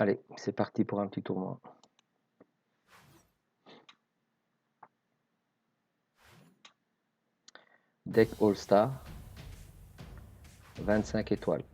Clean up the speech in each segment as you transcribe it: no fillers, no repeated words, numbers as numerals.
Allez, c'est parti pour un petit tournoi. Deck All-Star, 25 étoiles.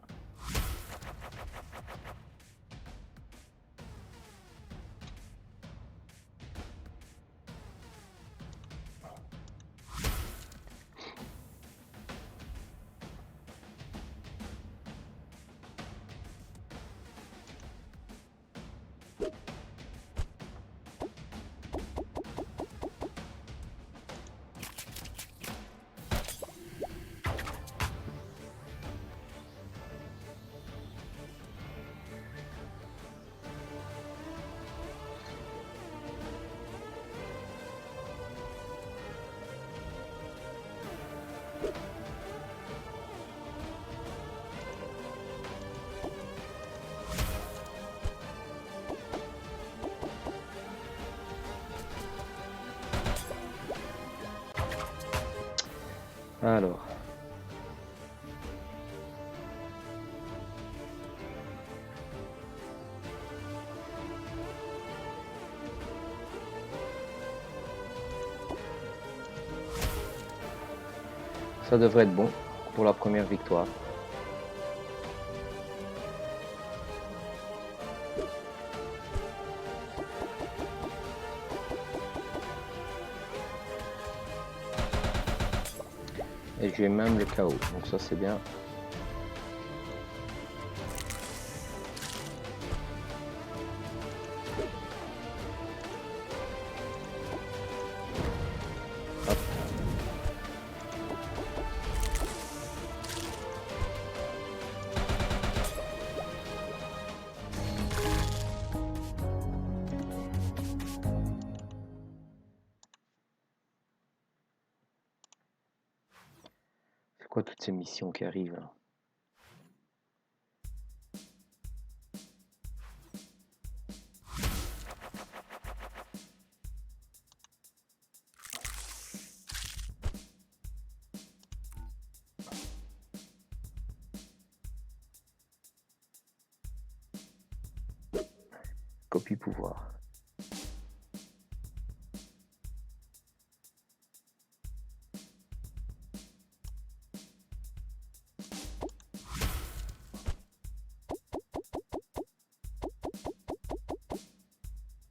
Alors, ça devrait être bon pour la première victoire. Et j'ai même le KO, donc ça c'est bien. Hop. C'est quoi toutes ces missions qui arrivent là? Copie pouvoir.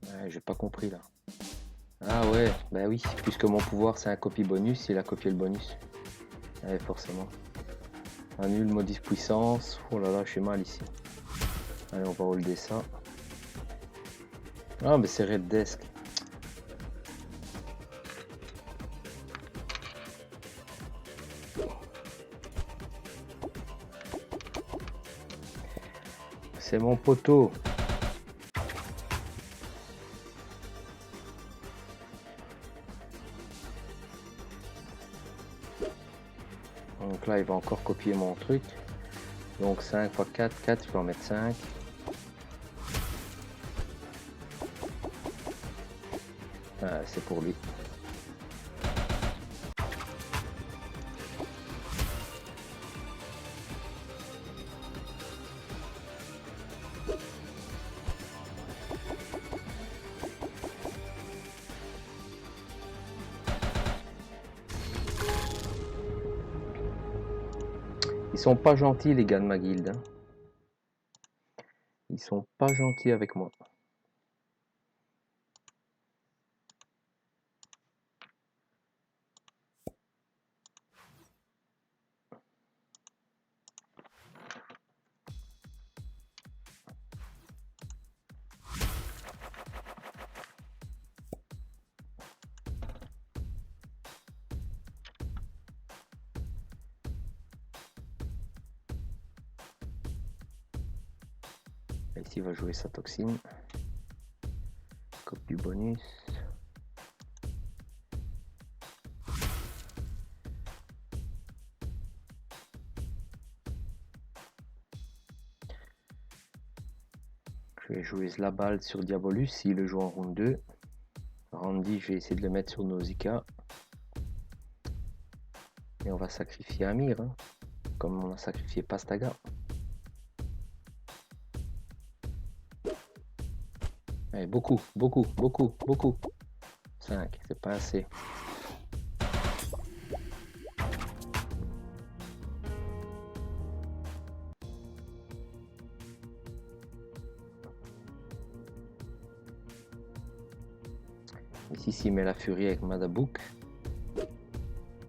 Ouais, j'ai pas compris là. Ah ouais, bah oui, puisque mon pouvoir c'est un copie bonus, il a copié le bonus. Ouais, forcément. Annule, modif puissance. Oh là là, je suis mal ici. Allez, on va holder ça. Ah, mais c'est Red Desk. C'est mon poteau. Donc là, il va encore copier mon truc. Donc 5 x 4, 4, je vais en mettre 5. Ah, c'est pour lui. Ils sont pas gentils les gars de ma guilde. Hein. Ils sont pas gentils avec moi. Ici, il va jouer sa toxine. Copie bonus. Je vais jouer la balle sur Diabolus s'il le joue en round 2. Randy, je vais essayer de le mettre sur Nausicaa. Et on va sacrifier Amir, hein, comme on a sacrifié Pastaga. Allez, beaucoup, beaucoup, beaucoup, beaucoup. 5, c'est pas assez. Ici, s'il met la furie avec Madabouk,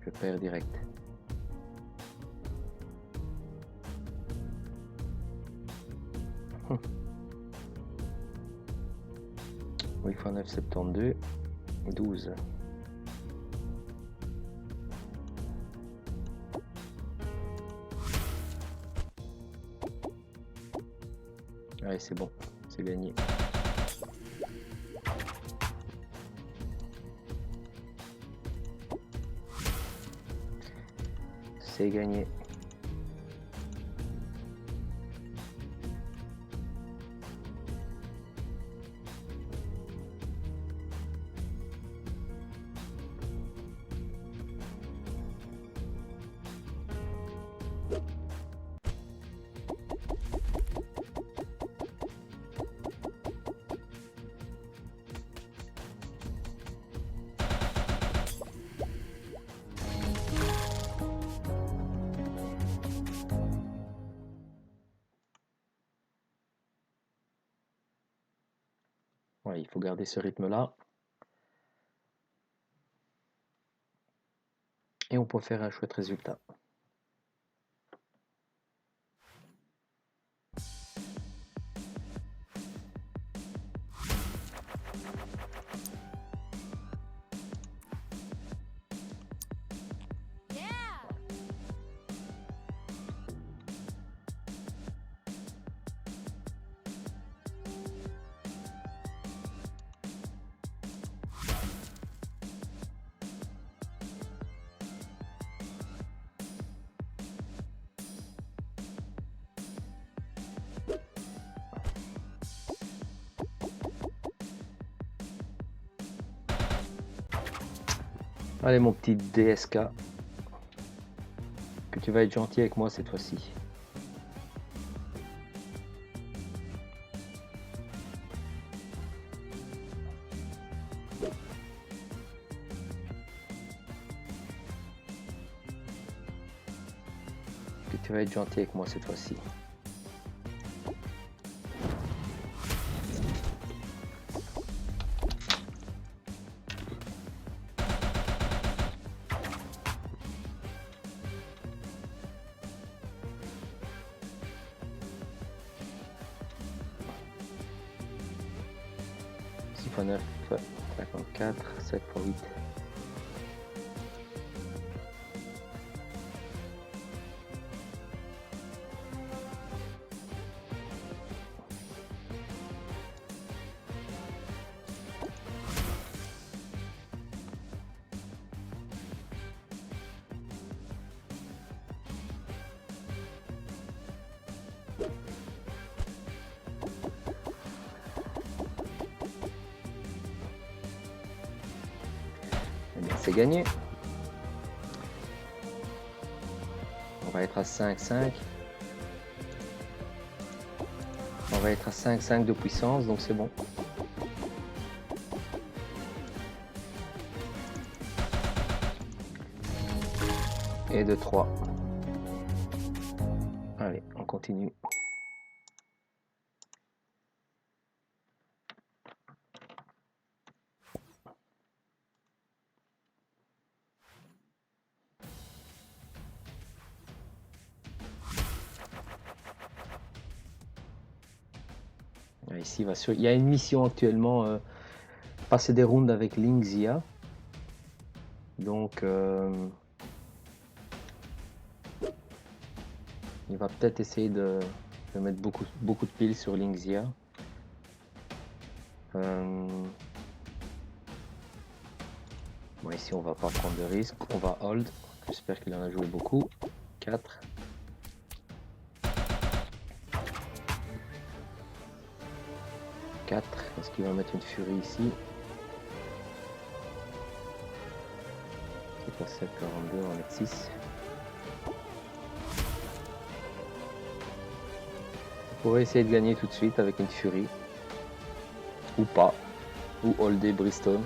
je perds direct. Oui, x 9, 72, 12. Allez, c'est bon, c'est gagné. C'est gagné. Ouais, il faut garder ce rythme-là. Et on peut faire un chouette résultat. Allez mon petit DSK, que tu vas être gentil avec moi cette fois-ci. Que tu vas être gentil avec moi cette fois-ci. x 9, 54, 7 x 8. Eh bien, c'est gagné. On va être à 5, 5. On va être à 5, 5 de puissance, donc c'est bon. Et de 3. Allez, on continue. Ici, il y a une mission actuellement, passer des rounds avec Lingzia. Donc, il va peut-être essayer de mettre beaucoup de piles sur Lingzia. Bon, ici, on va pas prendre de risque. On va hold. J'espère qu'il en a joué beaucoup. 4. Est-ce qu'il va mettre une furie ici? C'est pas 7, 42, on va mettre 6. On pourrait essayer de gagner tout de suite avec une furie. Ou pas. Ou holder Briston.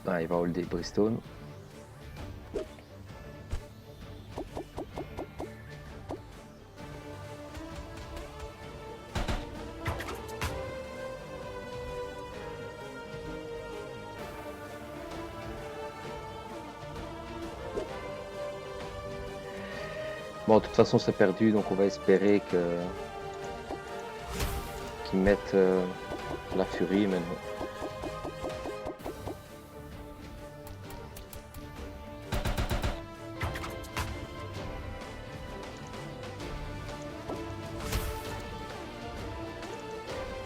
Ah, il va holder Briston. Bon, de toute façon, c'est perdu, donc on va espérer qu'ils mettent la furie maintenant.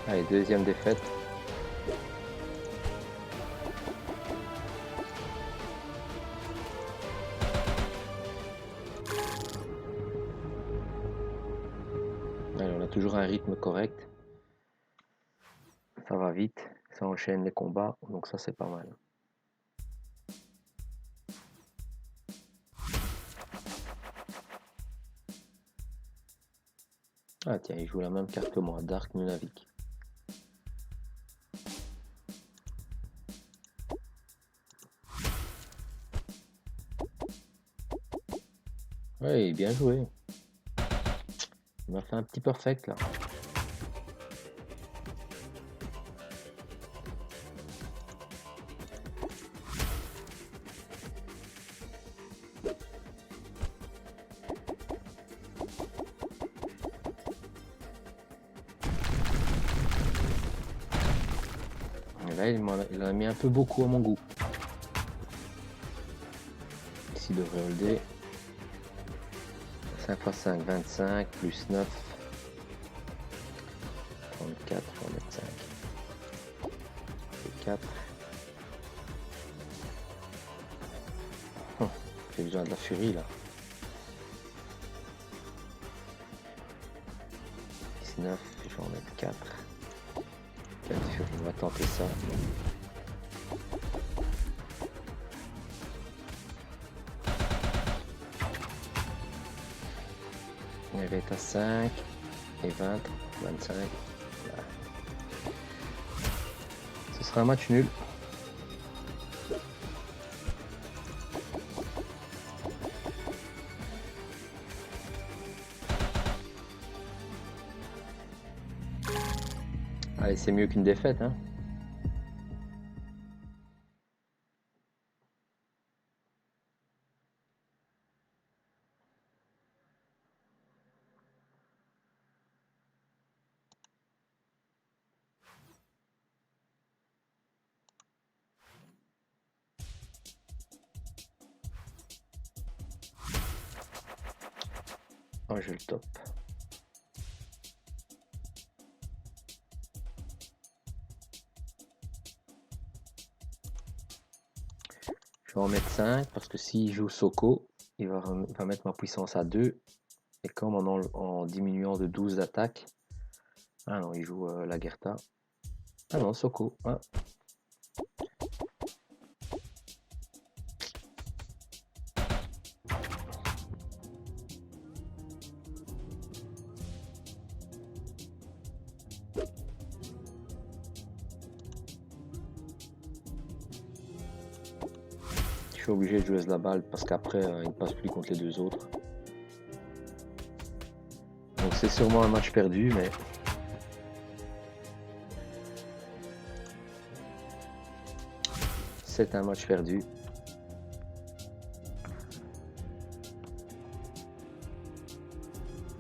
Allez, deuxième défaite. Allez, on a toujours un rythme correct. Ça va vite, ça enchaîne les combats, donc ça c'est pas mal. Ah tiens, il joue la même carte que moi, Dark Nunavik. Oui, bien joué. Il m'a fait un petit perfect là. Et là, il en a mis un peu beaucoup à mon goût. Ici, il devrait holder. 5 x 5, 25, plus 9, 34, on va mettre 5. C'est 4. J'ai besoin de la furie là. 19, je vais en mettre 4. 4 furies, on va tenter ça. Il va être à 5 et 20, 25. Voilà. Ce sera un match nul. Allez, c'est mieux qu'une défaite, hein. Oh, j'ai le top. Je vais en mettre 5 parce que s'il joue Soko, il va mettre ma puissance à 2. Et comme en diminuant de 12 d'attaque. Ah non, il joue la Gerta. Ah non, Soko. Ah. Je suis obligé de jouer la balle parce qu'après il ne passe plus contre les deux autres. Donc c'est sûrement un match perdu, mais c'est un match perdu.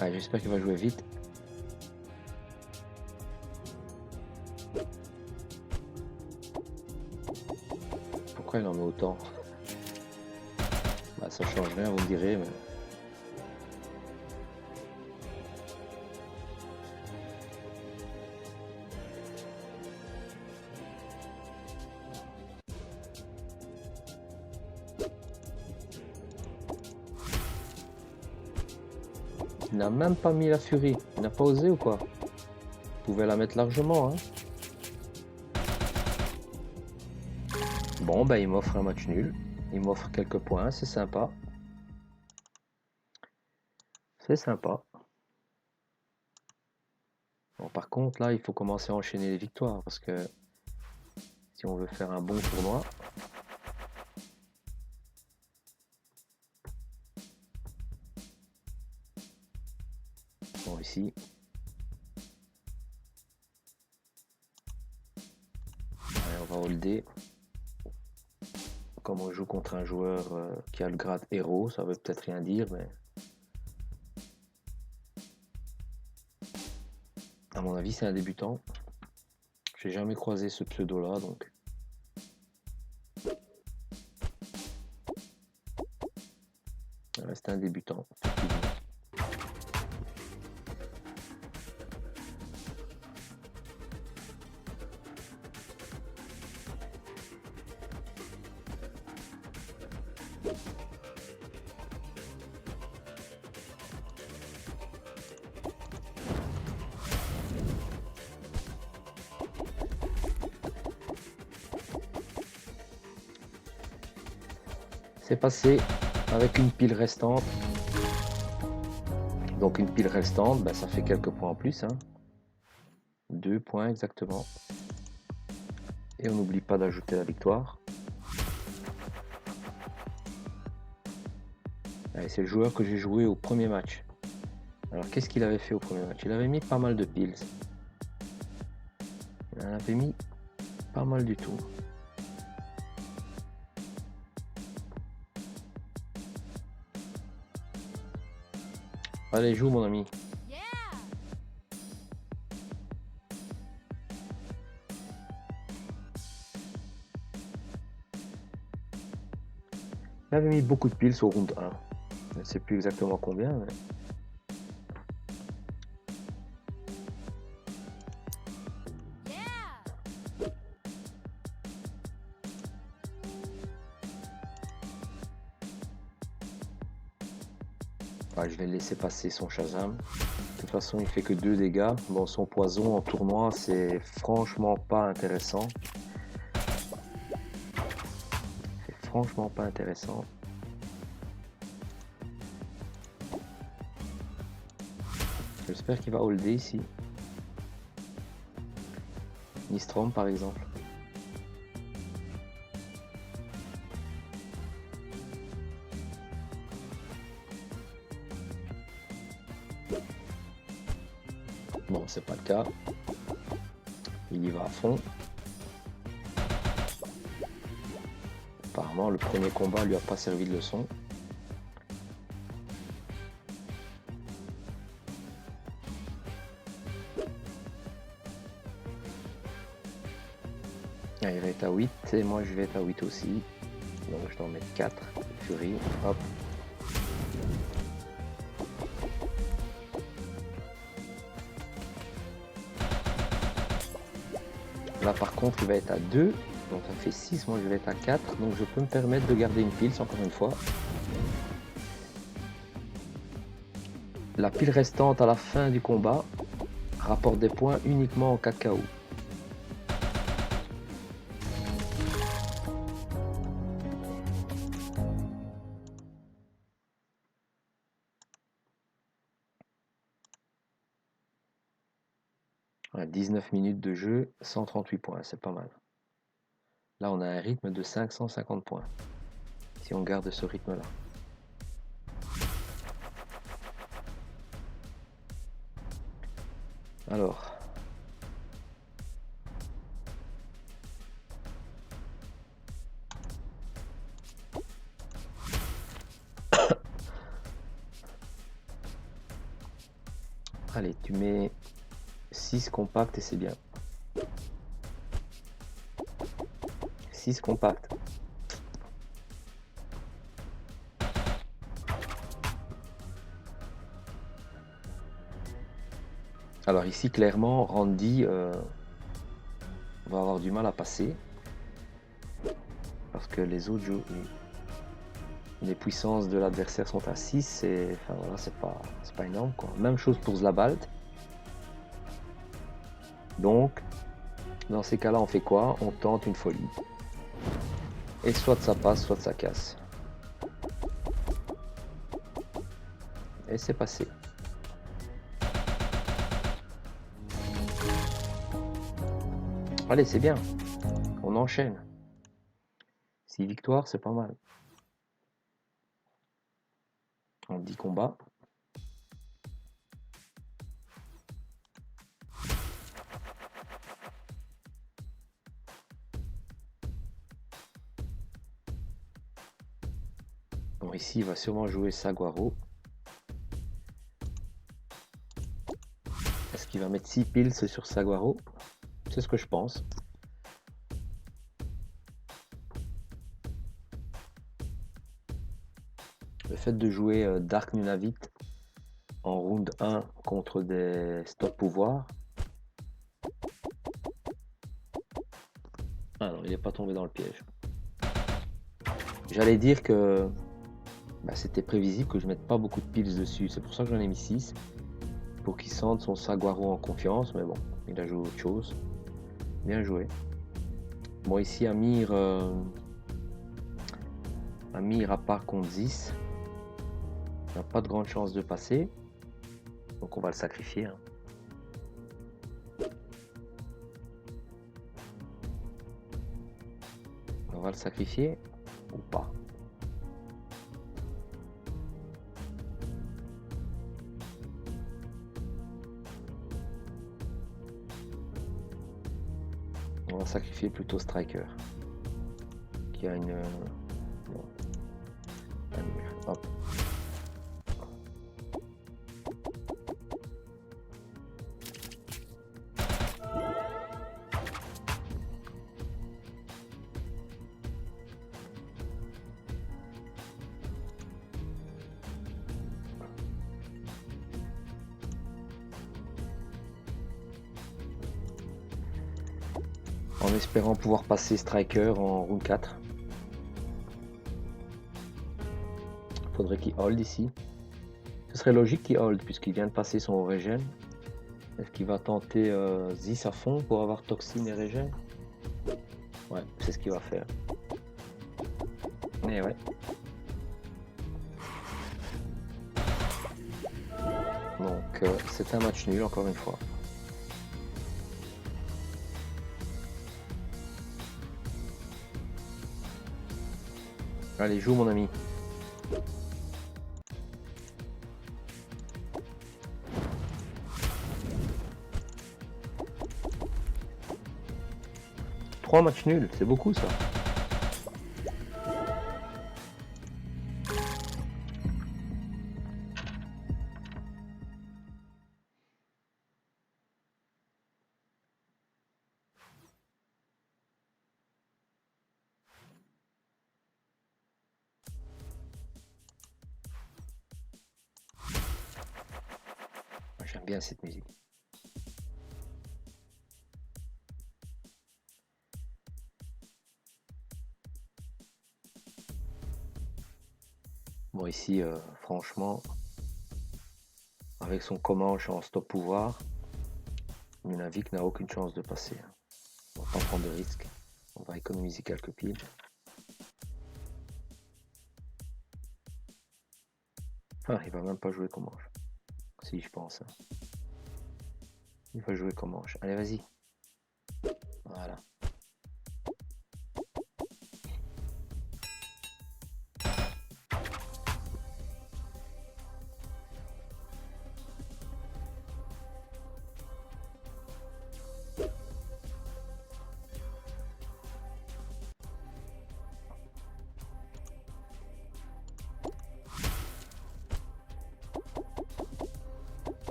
Ah, j'espère qu'il va jouer vite. Pourquoi il en met autant? Bah, ça change rien, vous me direz, mais... Il n'a même pas mis la furie. Il n'a pas osé ou quoi? Il pouvait la mettre largement, hein. Bon, bah il m'offre un match nul. Il m'offre quelques points, c'est sympa. C'est sympa. Bon, par contre, là, il faut commencer à enchaîner les victoires parce que si on veut faire un bon tournoi, bon, ici, allez, on va holder. Comme on joue contre un joueur qui a le grade héros, ça veut peut-être rien dire, mais à mon avis, c'est un débutant. J'ai jamais croisé ce pseudo-là, donc. C'est un débutant, effectivement. C'est passé avec une pile restante. Donc une pile restante, ben, ça fait quelques points en plus. Hein. 2 points exactement. Et on n'oublie pas d'ajouter la victoire. C'est le joueur que j'ai joué au premier match. Alors qu'est-ce qu'il avait fait au premier match? Il avait mis pas mal de piles. Il en avait mis pas mal du tout. Allez, joue mon ami. Il avait mis beaucoup de piles au round 1. Je ne sais plus exactement combien. Mais... je vais laisser passer son Shazam. De toute façon, il fait que 2 dégâts. Bon, son poison en tournoi, c'est franchement pas intéressant. C'est franchement pas intéressant. J'espère qu'il va holder ici. Nistrom par exemple. Bon, c'est pas le cas. Il y va à fond. Apparemment, le premier combat lui a pas servi de leçon. Ah, il va être à 8 et moi je vais être à 8 aussi. Donc je dois en mettre 4. Fury, hop. Là par contre il va être à 2. Donc ça fait 6, moi je vais être à 4. Donc je peux me permettre de garder une pile encore une fois. La pile restante à la fin du combat rapporte des points uniquement en cas de KO. Voilà, 19 minutes de jeu, 138 points, c'est pas mal. Là on a un rythme de 550 points. Si on garde ce rythme là. Alors. Allez, tu mets 6 compacts et c'est bien. 6 compacts. Alors ici, clairement, Randy va avoir du mal à passer. Parce que les autres joueurs, les puissances de l'adversaire sont à 6. Et, enfin voilà, c'est pas énorme, quoi. Même chose pour Zlabald. Donc, dans ces cas-là, on fait quoi? On tente une folie. Et soit ça passe, soit ça casse. Et c'est passé. Allez, c'est bien. On enchaîne. 6 victoires, c'est pas mal. En 10 combats. Bon, ici, il va sûrement jouer Saguaro. Est-ce qu'il va mettre 6 piles sur Saguaro? C'est ce que je pense. Le fait de jouer Dark Nunavut en round 1 contre des stop pouvoirs. Ah non, il n'est pas tombé dans le piège. J'allais dire que c'était prévisible que je mette pas beaucoup de piles dessus. C'est pour ça que j'en ai mis 6. Pour qu'il sente son Saguaro en confiance. Mais bon, il a joué autre chose. Bien joué. Bon, ici, Amir à part contre 10. Il n'a pas de grande chance de passer. Donc on va le sacrifier. Hein. On va le sacrifier ou pas? On va sacrifier plutôt Striker. Qui a une... bon. Hop. En espérant pouvoir passer Striker en round 4. Faudrait qu'il hold ici. Ce serait logique qu'il hold puisqu'il vient de passer son régène. Est-ce qu'il va tenter Zis à fond pour avoir toxine et régène? Ouais, c'est ce qu'il va faire. Mais ouais. Donc c'est un match nul encore une fois. Allez, joue mon ami. Trois matchs nuls, c'est beaucoup ça. J'aime bien cette musique. Bon ici, franchement, avec son Comanche en stop pouvoir, Nunavut n'a aucune chance de passer. On va pas prendre de risque. On va économiser quelques piles. Ah, il va même pas jouer Comanche. Si, je pense. Hein. Il va jouer Comanche. Allez, vas-y. Voilà.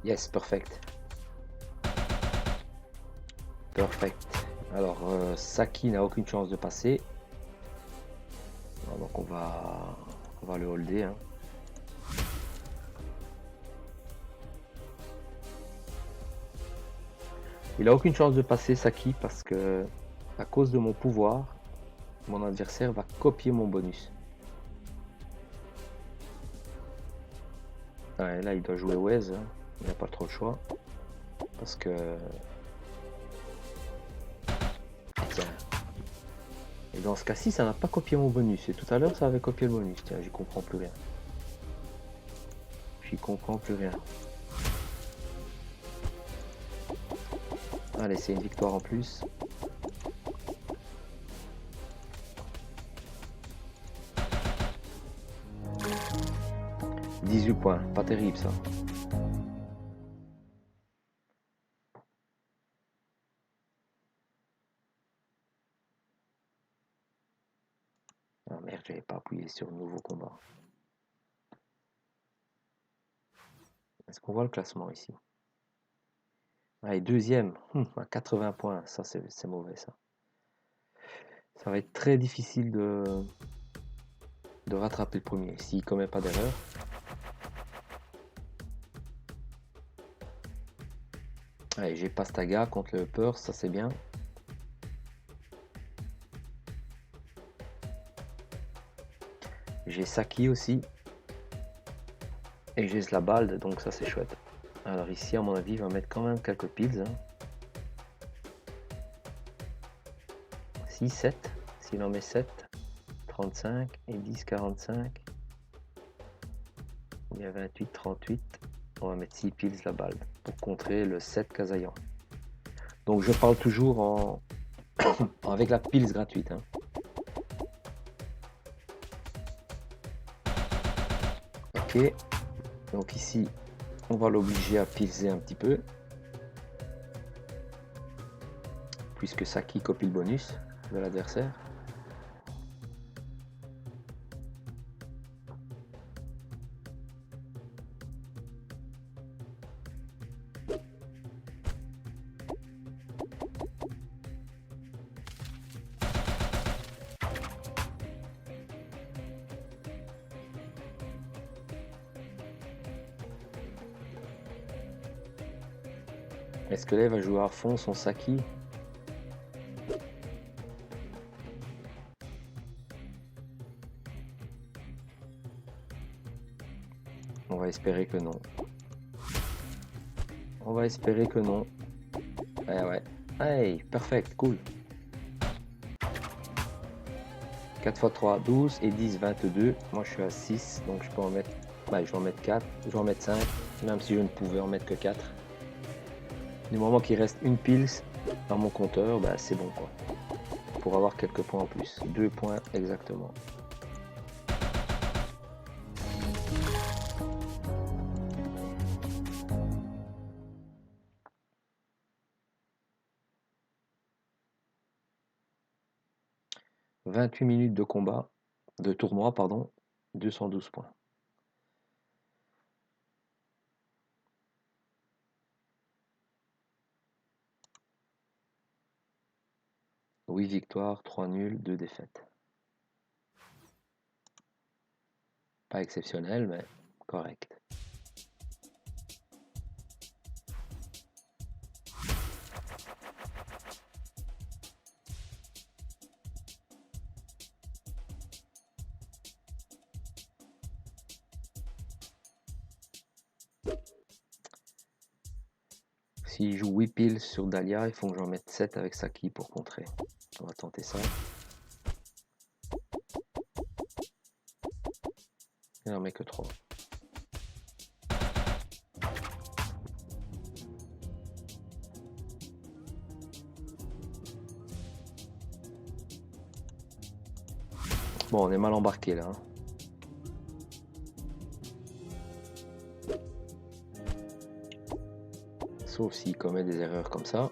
Yes, perfect. Perfect. Alors, Saki n'a aucune chance de passer. Donc on va le holder. Hein. Il a aucune chance de passer Saki parce que à cause de mon pouvoir, mon adversaire va copier mon bonus. Ouais, là il doit jouer Wez, hein. Il n'a pas trop le choix. Parce que... Tiens. Et dans ce cas-ci, ça n'a pas copié mon bonus. Et tout à l'heure, ça avait copié le bonus. Tiens, j'y comprends plus rien. J'y comprends plus rien. Allez, c'est une victoire en plus. « 18 points, pas terrible ça. Ah merde, j'avais pas appuyé sur nouveau combat. Est-ce qu'on voit le classement ici? Allez, deuxième, à 80 points, ça c'est mauvais ça. Ça va être très difficile de rattraper le premier, s'il commet pas d'erreur. Allez, j'ai Pastaga contre le Peur, ça c'est bien. J'ai Saki aussi. Et j'ai Slabald, donc ça c'est chouette. Alors ici, à mon avis, il va mettre quand même quelques piles. 6, 7. S'il en met 7, 35 et 10, 45. Il y a 28, 38. On va mettre 6 piles Slabald pour contrer le 7 Kazayan. Donc je parle toujours en avec la piles gratuite. Hein. Ok. Donc ici, on va l'obliger à pilser un petit peu. Puisque Saki copie le bonus de l'adversaire. Est-ce que là, il va jouer à fond son Saki? On va espérer que non. On va espérer que non. Ouais. Hey, perfect, cool. 4 x 3, 12 et 10, 22. Moi, je suis à 6, donc je peux en mettre... Bah, je vais en mettre 4, je vais en mettre 5, même si je ne pouvais en mettre que 4. Du moment qu'il reste une pile dans mon compteur, bah, c'est bon, quoi. Pour avoir quelques points en plus. 2 points exactement. « 28 minutes de combat, de tournoi, pardon, 212 points. Oui, victoires, 3 nuls, 2 défaites. Pas exceptionnel, mais correct. S'il joue 8 piles sur Dahlia, il faut que j'en mette 7 avec Saki pour contrer. On va tenter ça. Il n'en met que 3. Bon, on est mal embarqué là. Hein. Sauf s'il commet des erreurs comme ça.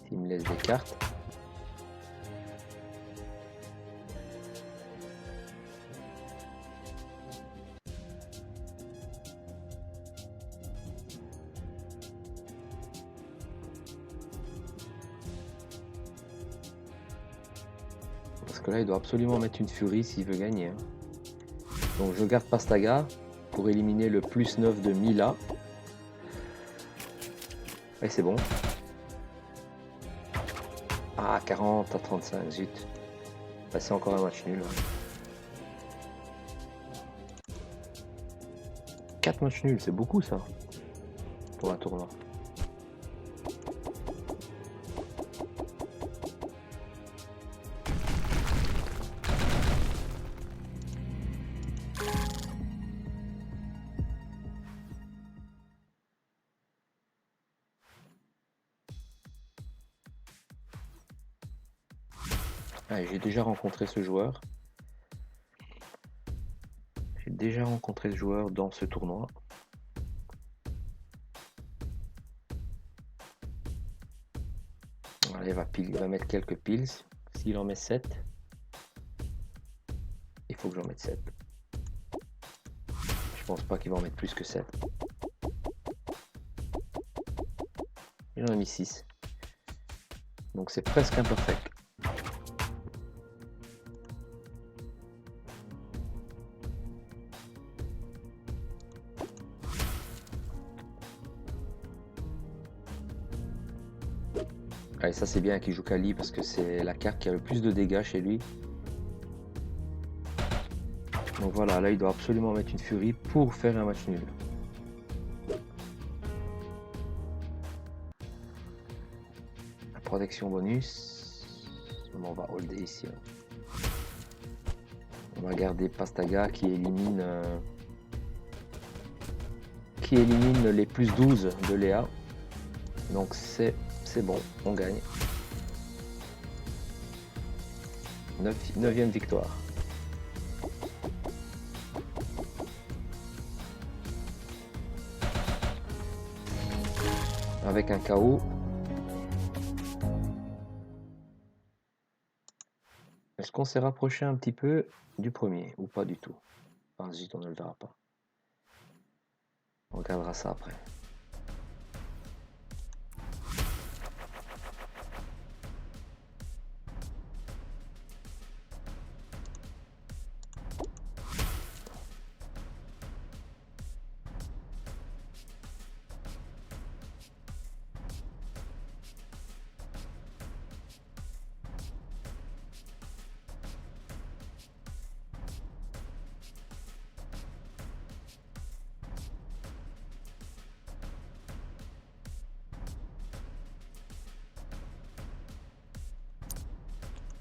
S'il me laisse des cartes. Parce que là, il doit absolument mettre une furie s'il veut gagner. Hein. Donc je garde Pastaga pour éliminer le plus 9 de Mila. Et c'est bon. Ah, 40 à 35, zut. Bah, c'est encore un match nul. Hein. 4 matchs nuls, c'est beaucoup ça. Pour un tournoi. Allez, j'ai déjà rencontré ce joueur. J'ai déjà rencontré ce joueur dans ce tournoi. Allez, il va mettre quelques piles. S'il en met 7, il faut que j'en mette 7. Je pense pas qu'il va en mettre plus que 7. Il en a mis 6. Donc c'est presque imperfect. Allez, ça c'est bien qu'il joue Kali parce que c'est la carte qui a le plus de dégâts chez lui. Donc voilà, là il doit absolument mettre une furie pour faire un match nul. La protection bonus. On va holder ici. On va garder Pastaga qui élimine les plus 12 de Léa. Donc c'est bon, on gagne. 9e victoire. Avec un KO. Est-ce qu'on s'est rapproché un petit peu du premier ou pas du tout? Enfin, zut, on ne le verra pas. On regardera ça après.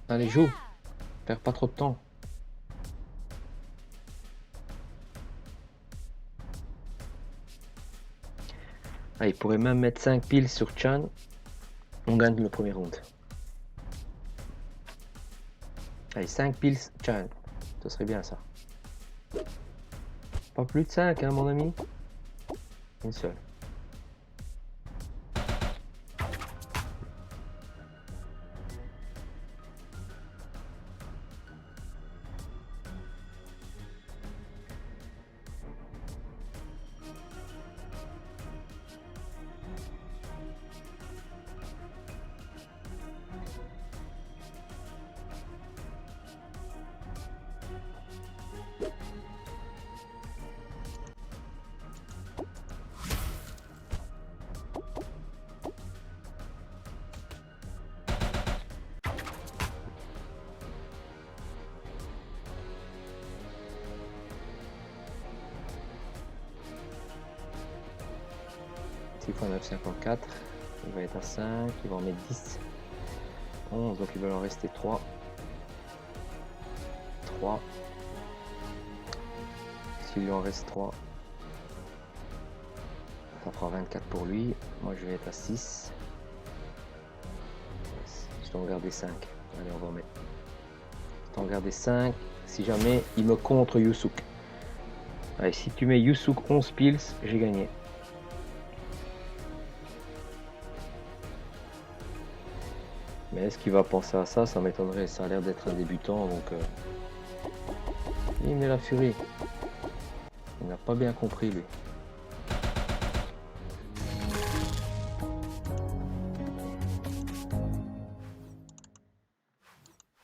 Allez, joue. Perds pas trop de temps. Ah, il pourrait même mettre 5 piles sur Chan. On gagne le premier round. Allez, 5 piles Chan. Ce serait bien ça. Pas plus de 5, hein, mon ami. Une seule. Fois 9, 54. Il va être à 5. Il va en mettre 10. 11. Donc il va en rester 3. 3. S'il lui en reste 3, ça fera 24 pour lui. Moi je vais être à 6. Je dois en garder 5. Allez, on va en mettre. Je dois en garder 5. Si jamais il me contre Yusuk. Allez, si tu mets Yusuk 11 piles, j'ai gagné. Mais est-ce qu'il va penser à ça? Ça m'étonnerait. Ça a l'air d'être un débutant. Donc, il met la furie. Il n'a pas bien compris, lui.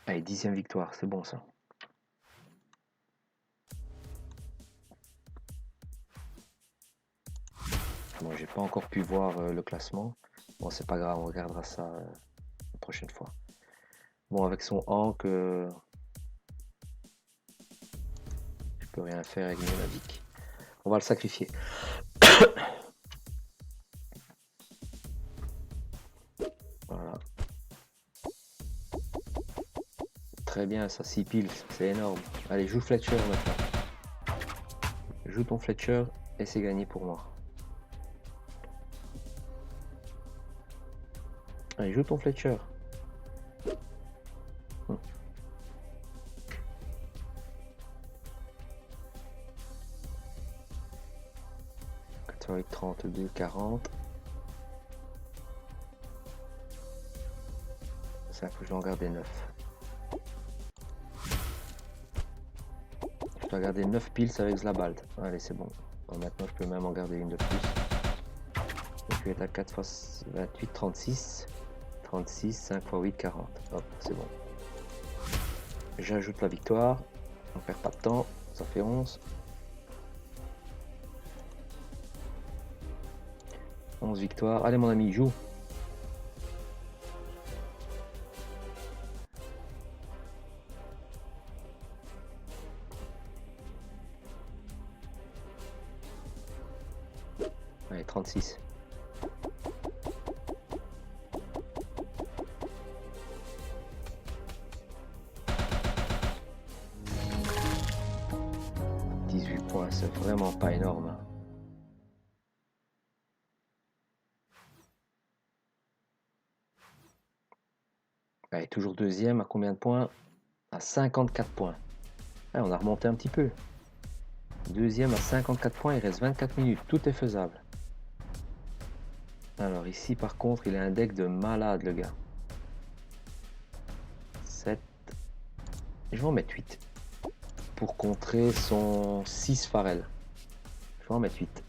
Allez, 10e victoire. C'est bon, ça. Bon, j'ai pas encore pu voir le classement. Bon, c'est pas grave. On regardera ça la prochaine fois. Bon, avec son Hank, je peux rien faire avec Nunavik. On va le sacrifier. Voilà. Très bien, ça 6 piles, c'est énorme. Allez, joue Fletcher maintenant. Joue ton Fletcher et c'est gagné pour moi. Allez, joue ton Fletcher. fois 8, 32, 40. 5, je vais en garder 9. Je dois garder 9 piles avec Zlabald. Allez, c'est bon. Alors maintenant, je peux même en garder une de plus. Donc, je vais être à 4 fois 28, 36. 36, 5 fois 8, 40. Hop, c'est bon. J'ajoute la victoire. On perd pas de temps. Ça fait 11. 11 victoires. Allez, mon ami, joue. Allez, 36. C'est vraiment pas énorme. Allez, toujours deuxième, à combien de points? À 54 points. Allez, on a remonté un petit peu. Deuxième à 54 points, il reste 24 minutes. Tout est faisable. Alors ici, par contre, il a un deck de malade, le gars. 7. Je vais en mettre 8. Pour contrer son 6 Pharrell. Je vais en mettre 8.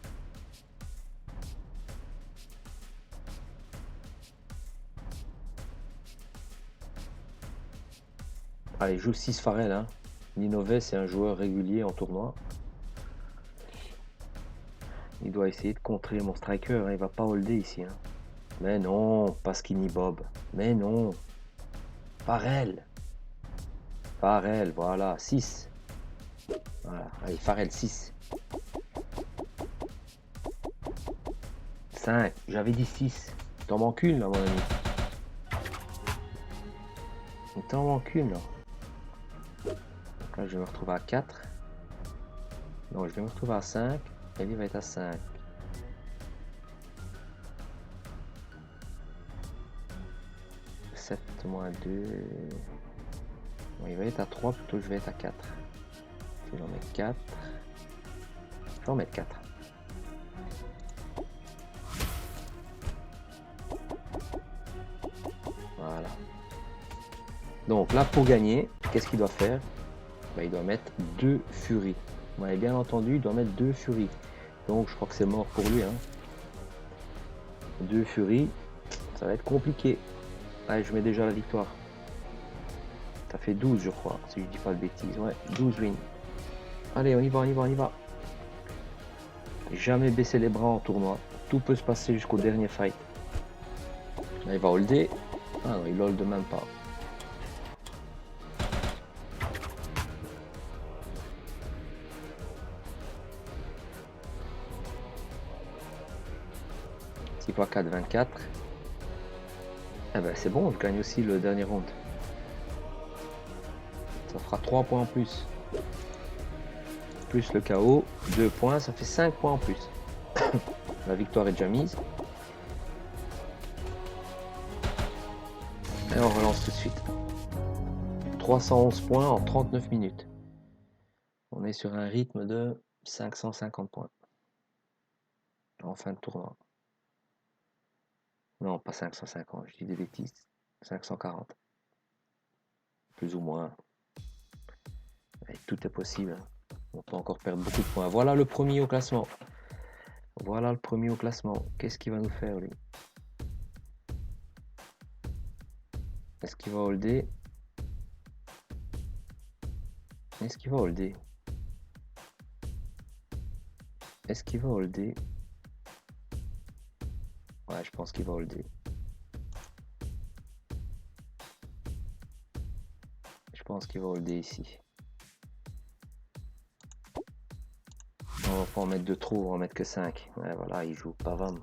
Allez, joue 6 Pharrell. Hein. Ninové, c'est un joueur régulier en tournoi. Il doit essayer de contrer mon striker. Hein. Il va pas holder ici. Hein. Mais non, pas Skinny Bob. Mais non. Pharrell. Pharrell, voilà. 6. Voilà. Allez, Pharrell, 6. 5. J'avais dit 6. T'en manques une, là, mon ami. T'en manques une, là. Donc là, je vais me retrouver à 4. Non, je vais me retrouver à 5. Et lui va être à 5. moins 2. Bon, il va être à 3, plutôt je vais être à 4. Je vais en mettre 4. Je vais en mettre 4. Voilà. Donc là, pour gagner, qu'est-ce qu'il doit faire? Il doit mettre 2 furies. Vous m'avez bien entendu, il doit mettre 2 furies. Donc je crois que c'est mort pour lui. Hein. 2 furies, ça va être compliqué. Allez, je mets déjà la victoire. Ça fait 12, je crois, si je dis pas de bêtises. Ouais, 12 wins. Allez, on y va, on y va, on y va. Jamais baisser les bras en tournoi. Tout peut se passer jusqu'au dernier fight. Là, il va holder. Ah non, il hold même pas. Six fois 4, 24. Eh ben, c'est bon, je gagne aussi le dernier round. Ça fera 3 points en plus. Plus le KO, 2 points, ça fait 5 points en plus. La victoire est déjà mise. Et on relance tout de suite. 311 points en 39 minutes. On est sur un rythme de 550 points. En fin de tournoi. Non, pas 550, je dis des bêtises. 540. Plus ou moins. Et tout est possible. On peut encore perdre beaucoup de points. Voilà le premier au classement. Voilà le premier au classement. Qu'est-ce qu'il va nous faire, lui? Est-ce qu'il va holder? Est-ce qu'il va holder? Est-ce qu'il va holder? Ouais, je pense qu'il va holder. Je pense qu'il va holder ici. On va pas en mettre de trop, on va en mettre que 5. Ouais, voilà, il joue pas 20.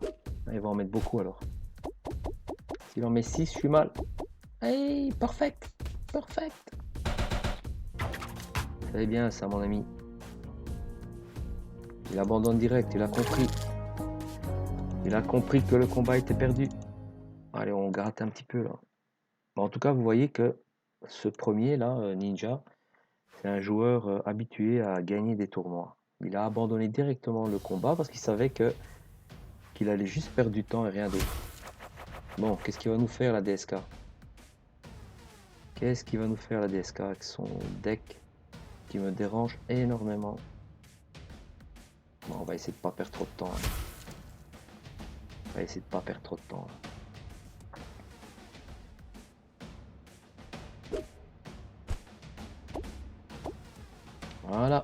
Il va en mettre beaucoup alors. S'il en met 6, je suis mal. Hey, perfect! Perfect! C'est bien ça, mon ami. Il abandonne direct, il a compris. Il a compris que le combat était perdu. Allez, on gratte un petit peu là. Bon, en tout cas, vous voyez que ce premier là, Ninja, c'est un joueur habitué à gagner des tournois. Il a abandonné directement le combat parce qu'il savait que qu'il allait juste perdre du temps et rien d'autre. Bon, qu'est-ce qu'il va nous faire la DSK? Qu'est-ce qu'il va nous faire la DSK avec son deck qui me dérange énormément? Bon, on va essayer de pas perdre trop de temps. Hein. On va essayer de pas perdre trop de temps. Voilà.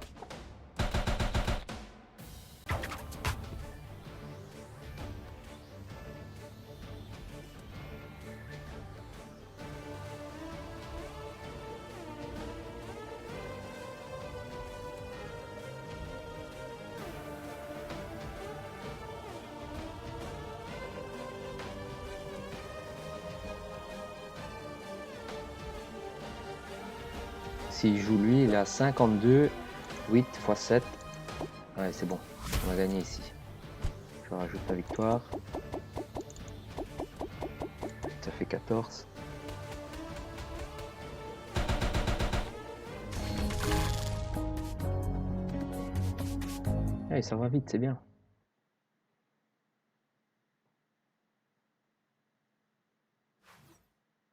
S'il joue lui, il est à 52, 8 x 7. Ouais, c'est bon, on va gagner ici. Je rajoute la victoire. Ça fait 14. Allez, ça va vite, c'est bien.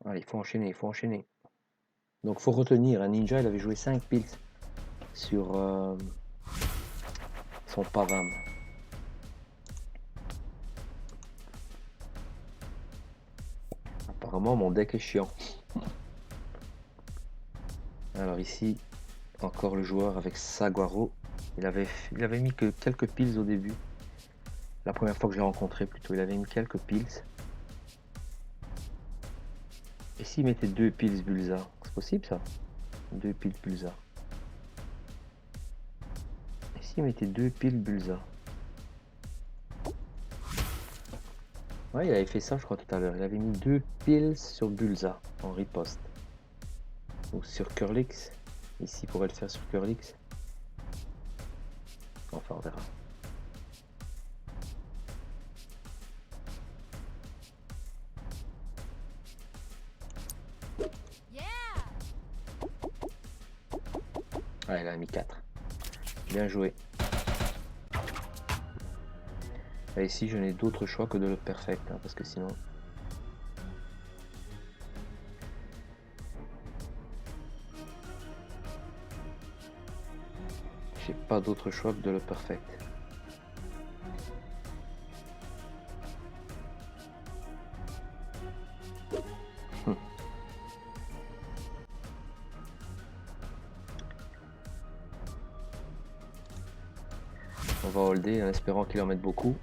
Allez, il faut enchaîner, il faut enchaîner. Donc, faut retenir, un Ninja, il avait joué 5 piles sur son Pavam. Apparemment, mon deck est chiant. Alors ici, encore le joueur avec Saguaro. Il avait mis que quelques piles au début. La première fois que je l'ai rencontré, plutôt, il avait mis quelques piles. Et s'il mettait 2 piles Bulza, c'est possible ça? 2 piles Bulza. Et s'il mettait 2 piles Bulza? Ouais, il avait fait ça, je crois, tout à l'heure. Il avait mis 2 piles sur Bulza en riposte. Ou sur Curlix. Ici, il pourrait le faire sur Curlix. Enfin, on verra. Ah, il a mis 4. Bien joué. Et ici, je n'ai d'autre choix que de le perfect, hein, parce que sinon... j'ai pas d'autre choix que de le perfect. On va holder en espérant qu'il en mette beaucoup.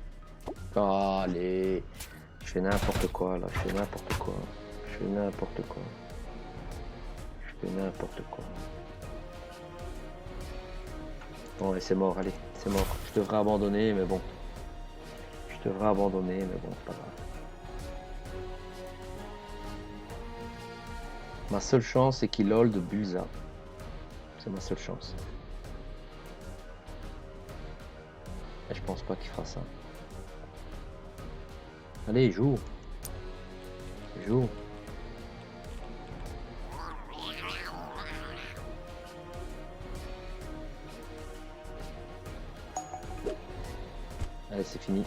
Oh, allez, je fais n'importe quoi là, je fais n'importe quoi. Je fais n'importe quoi. Je fais n'importe quoi. Bon, et c'est mort, allez, c'est mort. Je devrais abandonner, mais bon. Je devrais abandonner, mais bon, c'est pas grave. Ma seule chance, c'est qu'il hold Bulza. C'est ma seule chance. Et je pense pas qu'il fera ça. Allez, joue. Joue. Allez, c'est fini.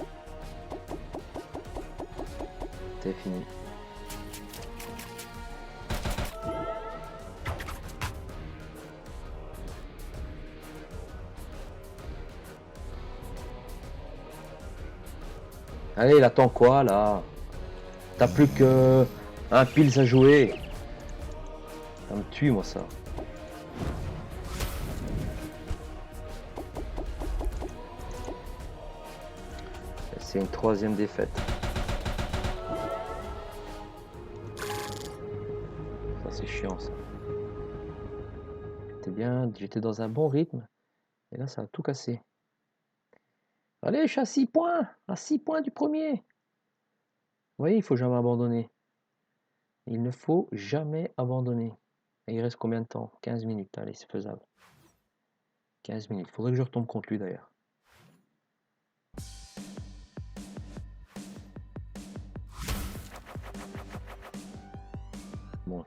C'est fini. Allez, il attend quoi là? T'as plus que un pils à jouer. Ça me tue moi ça. C'est une 3e défaite. Ça c'est chiant ça. C'était bien, j'étais dans un bon rythme. Et là ça a tout cassé. Allez, je suis à 6 points. À 6 points du premier. Vous voyez, il faut jamais abandonner. Il ne faut jamais abandonner. Et il reste combien de temps? 15 minutes. Allez, c'est faisable. 15 minutes. Faudrait que je retombe contre lui d'ailleurs. Bon.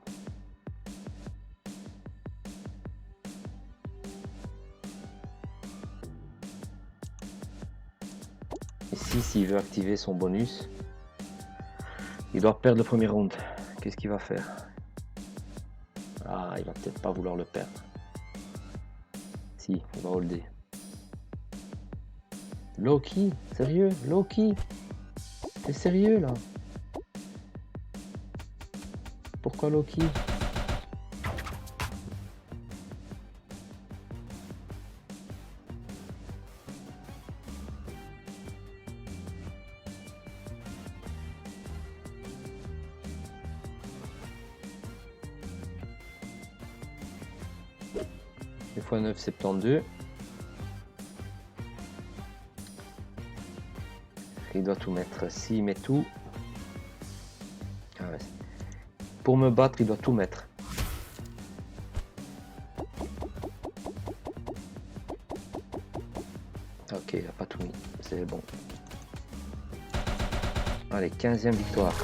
Ici, s'il veut activer son bonus, il doit perdre le premier round. Qu'est-ce qu'il va faire? Ah, il va peut-être pas vouloir le perdre. Si, il va holder. Loki, sérieux? Loki? T'es sérieux là? Pourquoi Loki? Une fois 9, 72. Il doit tout mettre. S'il met tout... Ah ouais. Pour me battre, il doit tout mettre. Ok, il n'a pas tout mis. C'est bon. Allez, 15e victoire.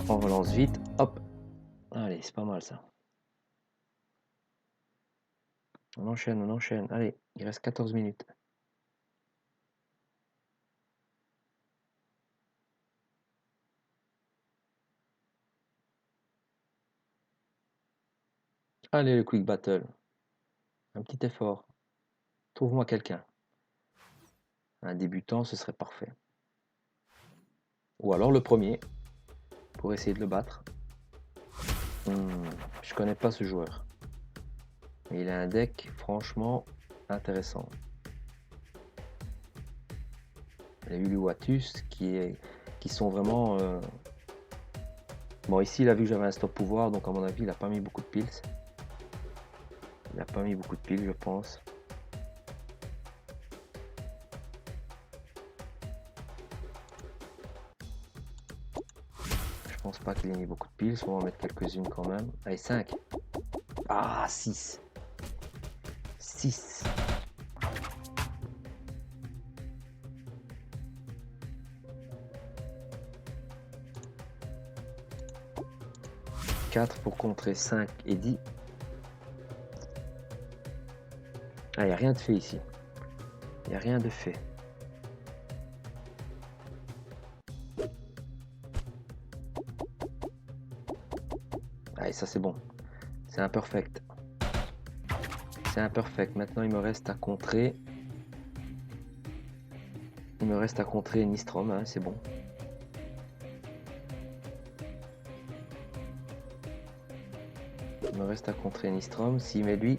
On relance vite. Hop. Allez, c'est pas mal ça. On enchaîne, on enchaîne. Allez, il reste 14 minutes. Allez, le quick battle. Un petit effort. Trouve-moi quelqu'un. Un débutant, ce serait parfait. Ou alors le premier, pour essayer de le battre. Je connais pas ce joueur. Mais il a un deck franchement intéressant. Il y a Uluwatus qui sont vraiment... Bon, ici, il a vu que j'avais un stop pouvoir, donc à mon avis, il n'a pas mis beaucoup de piles. Il n'a pas mis beaucoup de piles, je pense. Je pense pas qu'il ait mis beaucoup de piles, on va en mettre quelques-unes quand même. Allez, 5. Ah, 6. 6. Pour contrer 5 et 10. Ah, il n'y a rien de fait ici. Il n'y a rien de fait. Allez, ça c'est bon. C'est imperfect. C'est imperfect. Maintenant, il me reste à contrer. Il me reste à contrer Nistrom, hein, c'est bon. Il me reste à contrer Nistrom. S'il met lui,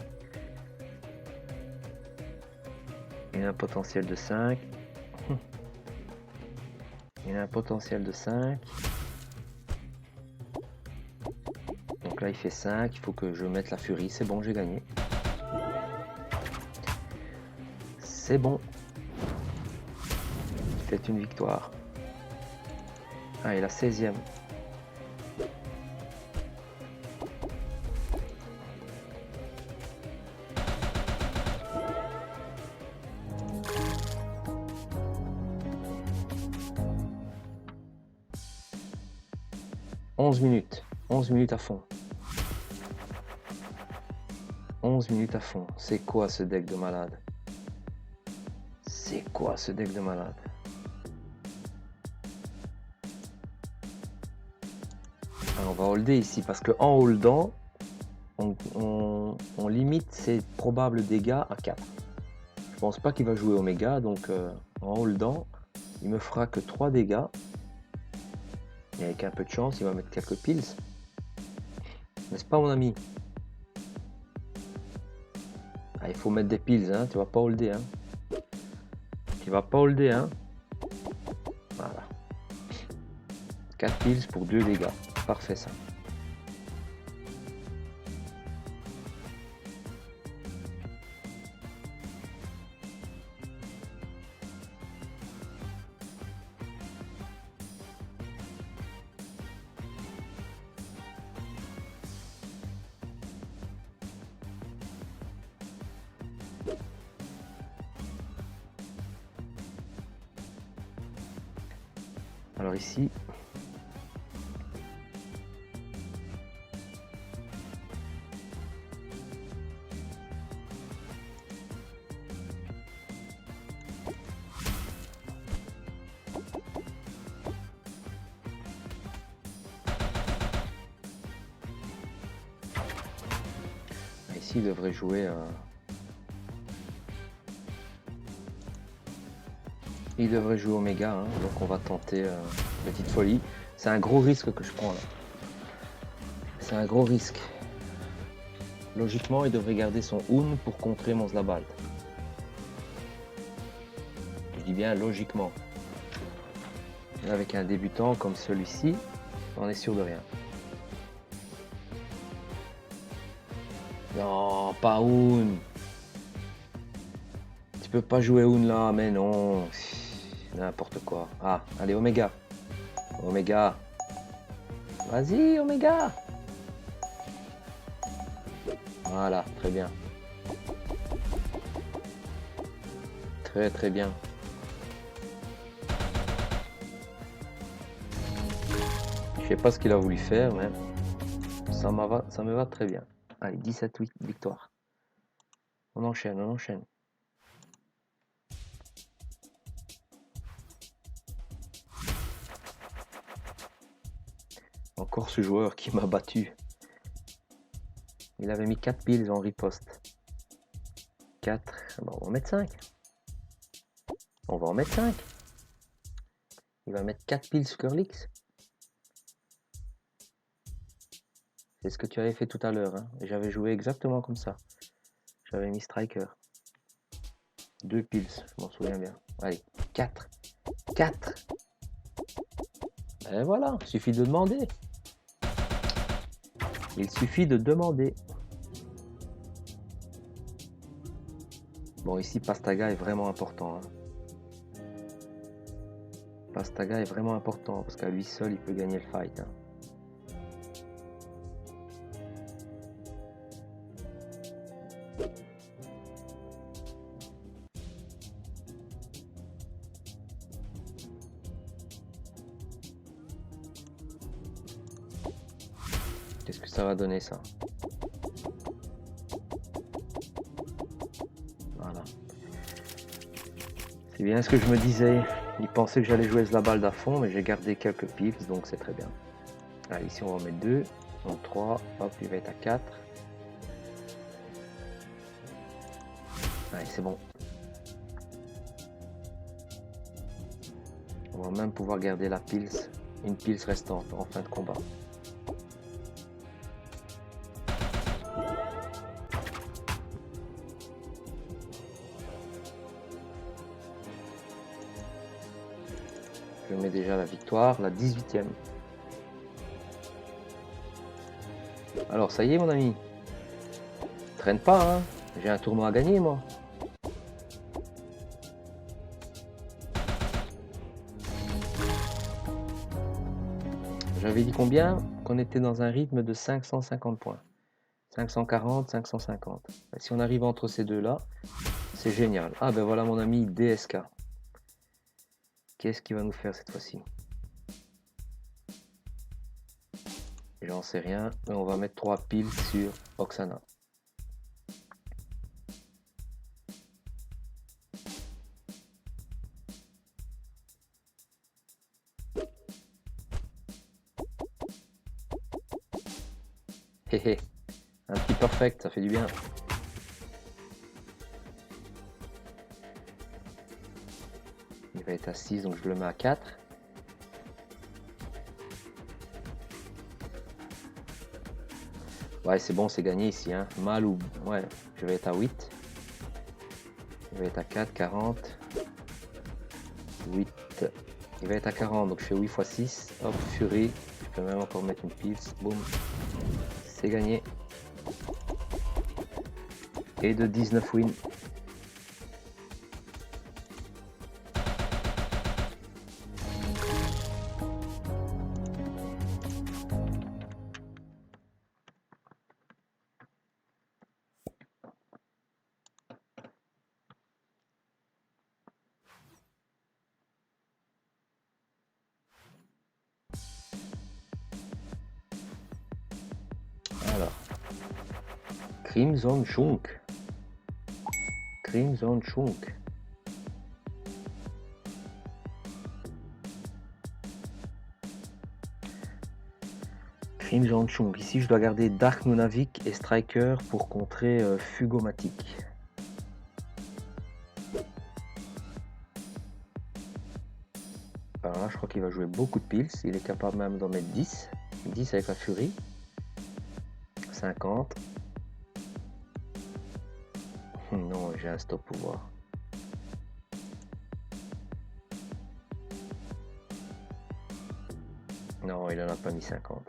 il a un potentiel de 5. Il a un potentiel de 5. Donc là, il fait 5. Il faut que je mette la furie. C'est bon, j'ai gagné. C'est bon. C'est une victoire. Ah, et la 16e. Minutes. 11 minutes à fond. 11 minutes à fond. C'est quoi ce deck de malade? C'est quoi ce deck de malade? Alors, on va holder ici parce que en holdant, on limite ses probables dégâts à 4. Je pense pas qu'il va jouer Oméga, donc en holdant, il me fera que 3 dégâts. Et avec un peu de chance, il va mettre quelques piles. N'est-ce pas, mon ami? Ah, il faut mettre des piles, hein. Tu vas pas holder, hein. Tu vas pas holder, hein. Voilà. 4 piles pour 2 dégâts. Parfait, ça. Alors ici, ici, il devrait jouer... Il devrait jouer Oméga, hein, donc on va tenter petite folie. C'est un gros risque que je prends là. C'est un gros risque. Logiquement, il devrait garder son Un pour contrer mon Zlabald. Je dis bien logiquement. Et avec un débutant comme celui-ci, on est sûr de rien. Non, pas Un. Tu peux pas jouer Un là, mais non. N'importe quoi. Ah, allez, Oméga. Oméga. Vas-y, Oméga. Voilà, très bien. Très très bien. Je sais pas ce qu'il a voulu faire, mais ça me va très bien. Allez, 17 victoires. On enchaîne, on enchaîne. Encore ce joueur qui m'a battu. Il avait mis 4 piles en riposte. 4. Bon, on va en mettre 5. On va en mettre 5. Il va mettre 4 piles Skurlix. C'est ce que tu avais fait tout à l'heure. Hein. J'avais joué exactement comme ça. J'avais mis Striker. 2 piles, je m'en souviens bien. Allez, 4. 4. Et voilà, il suffit de demander. Il suffit de demander. Bon, ici, Pastaga est vraiment important. Hein. Pastaga est vraiment important parce qu'à lui seul, il peut gagner le fight. Hein. Qu'est-ce que ça va donner ça? Voilà. C'est bien ce que je me disais. Il pensait que j'allais jouer Zlabald à fond, mais j'ai gardé quelques piles, donc c'est très bien. Allez, ici on va en mettre 2, donc 3, hop, il va être à 4. Allez, c'est bon. On va même pouvoir garder la pils, une pils restante en fin de combat. Je mets déjà la victoire, la 18e. Alors ça y est mon ami. Traîne pas, hein. J'ai un tournoi à gagner moi. J'avais dit combien? Qu'on était dans un rythme de 550 points. 540, 550. Et si on arrive entre ces deux-là, c'est génial. Ah ben voilà mon ami DSK. Qu'est-ce qu'il va nous faire cette fois-ci? J'en sais rien, mais on va mettre 3 piles sur Oksana. Hé hé, un petit perfect, ça fait du bien. Il va être à 6, donc je le mets à 4. Ouais, c'est bon, c'est gagné ici. Hein. Mal ou... Ouais, je vais être à 8. Il va être à 4, 40. 8. Il va être à 40, donc je fais 8 x 6. Hop, Fury. Je peux même encore mettre une pile. Boum. C'est gagné. Et de 19 wins. Alors, Crimson Chunk. Crimson Chunk. Rim Jong-chung. Ici, je dois garder Dark Nunavik et Striker pour contrer Fugomatic. Alors là, je crois qu'il va jouer beaucoup de piles. Il est capable même d'en mettre 10. 10 avec la Fury. 50. Non, j'ai un stop pouvoir. Non, il en a pas mis 50.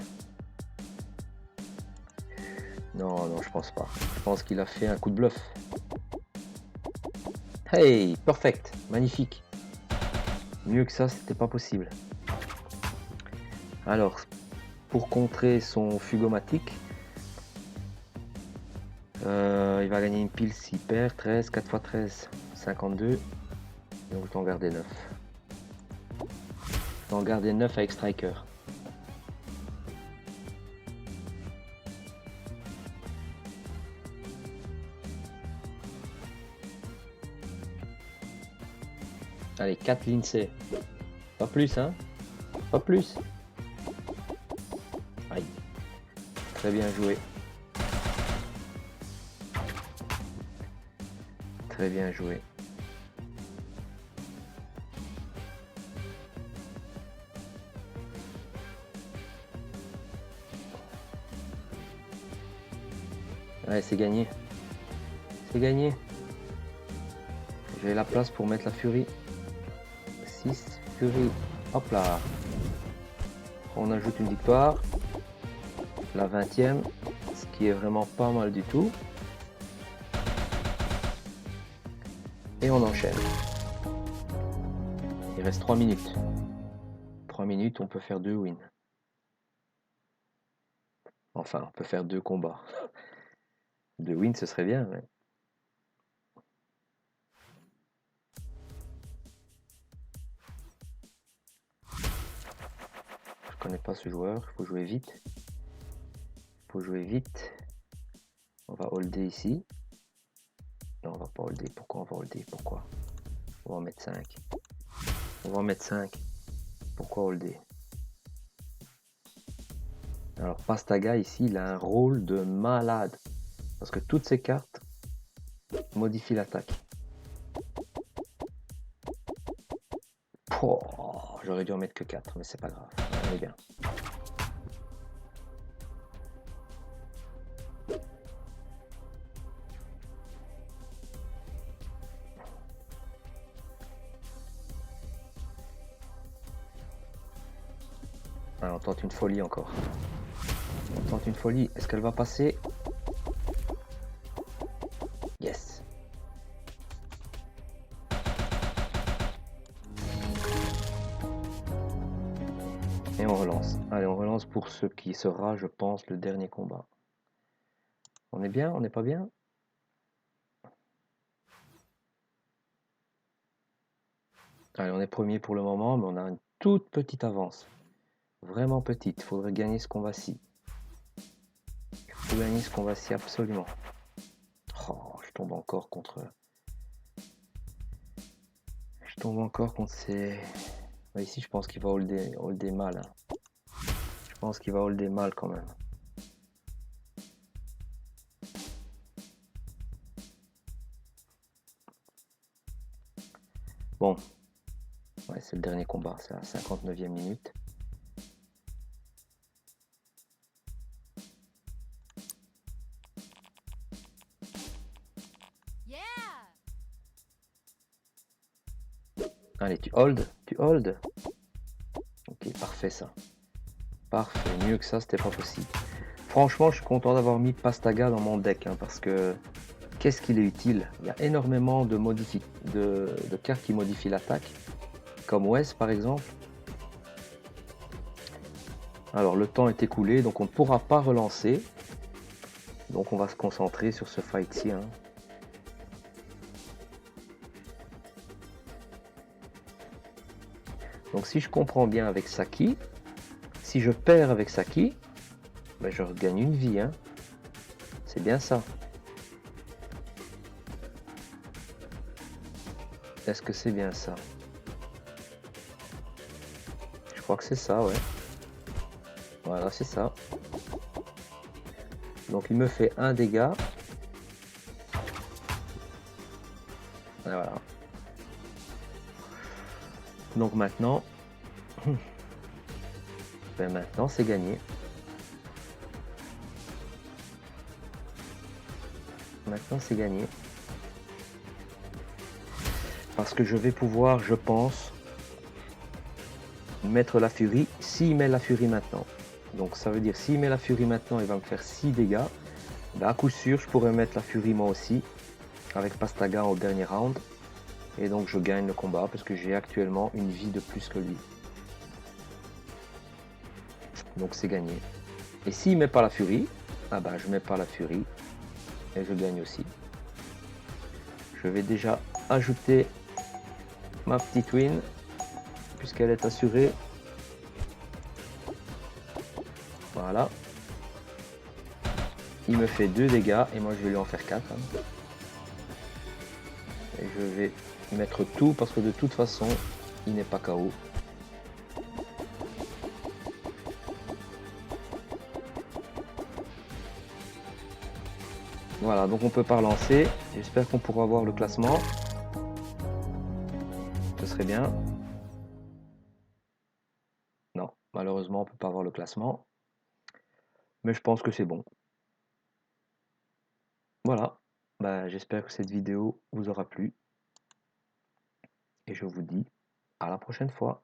Non, non, je pense pas. Je pense qu'il a fait un coup de bluff. Hey, perfect, magnifique. Mieux que ça, c'était pas possible. Alors, pour contrer son Fugomatic, il va gagner une pile s'il perd. 13, 4 x 13, 52. Donc je t'en garder 9. Je t'en garder 9 avec Striker. Allez, 4 Lindsay. Pas plus, hein? Pas plus. Aïe. Très bien joué. Très bien joué. Ouais, c'est gagné. C'est gagné. J'ai la place pour mettre la Fury. 6 Fury. Hop là. On ajoute une victoire. La 20e. Ce qui est vraiment pas mal du tout. Et on enchaîne. Il reste 3 minutes. 3 minutes, on peut faire 2 wins. Enfin, on peut faire 2 combats. 2 wins, ce serait bien. Mais... je connais pas ce joueur. Il faut jouer vite. Il faut jouer vite. On va holder ici. Non, on va pas holder. Pourquoi on va holder? Pourquoi? On va en mettre 5. On va en mettre 5. Pourquoi holder? Alors, Pastaga, ici, il a un rôle de malade. Parce que toutes ces cartes modifient l'attaque. Oh, j'aurais dû en mettre que 4, mais c'est pas grave. On est bien. Alors, on tente une folie encore. On tente une folie. Est-ce qu'elle va passer? Yes. Et on relance. Allez, on relance pour ce qui sera, je pense, le dernier combat. On est bien? On n'est pas bien? Allez, on est premier pour le moment, mais on a une toute petite avance. Vraiment petite. Il faudrait gagner ce combat-ci. Il faut gagner ce combat-ci absolument. Oh, je tombe encore contre... Je tombe encore contre ces... Ici, je pense qu'il va holder mal. Hein. Je pense qu'il va holder mal quand même. Bon. Ouais, c'est le dernier combat. C'est la 59e minute. Allez, tu hold, tu hold. Ok, parfait ça. Parfait, mieux que ça, c'était pas possible. Franchement, je suis content d'avoir mis Pastaga dans mon deck, hein, parce que qu'est-ce qu'il est utile. Il y a énormément de cartes qui modifient l'attaque, comme Wes par exemple. Alors, le temps est écoulé, donc on ne pourra pas relancer. Donc on va se concentrer sur ce fight-ci. Hein. Donc si je comprends bien avec Saki, si je perds avec Saki, ben je regagne une vie. Hein. C'est bien ça. Est-ce que c'est bien ça? Je crois que c'est ça, ouais. Voilà, c'est ça. Donc il me fait un dégât. Et voilà. Donc maintenant, ben maintenant c'est gagné. Maintenant c'est gagné. Parce que je vais pouvoir, je pense, mettre la furie s'il met la furie maintenant. Donc ça veut dire s'il met la furie maintenant, il va me faire 6 dégâts. Ben, à coup sûr, je pourrais mettre la furie moi aussi avec Pastaga au dernier round. Et donc je gagne le combat parce que j'ai actuellement une vie de plus que lui. Donc c'est gagné. Et s'il met pas la furie, ah bah je mets pas la furie et je gagne aussi. Je vais déjà ajouter ma petite win puisqu'elle est assurée. Voilà. Il me fait 2 dégâts et moi je vais lui en faire 4. Et je vais mettre tout parce que de toute façon il n'est pas KO. Voilà, donc on peut pas relancer. J'espère qu'on pourra voir le classement. Ce serait bien. Non, malheureusement on peut pas voir le classement. Mais je pense que c'est bon. Voilà, bah, j'espère que cette vidéo vous aura plu. Et je vous dis à la prochaine fois.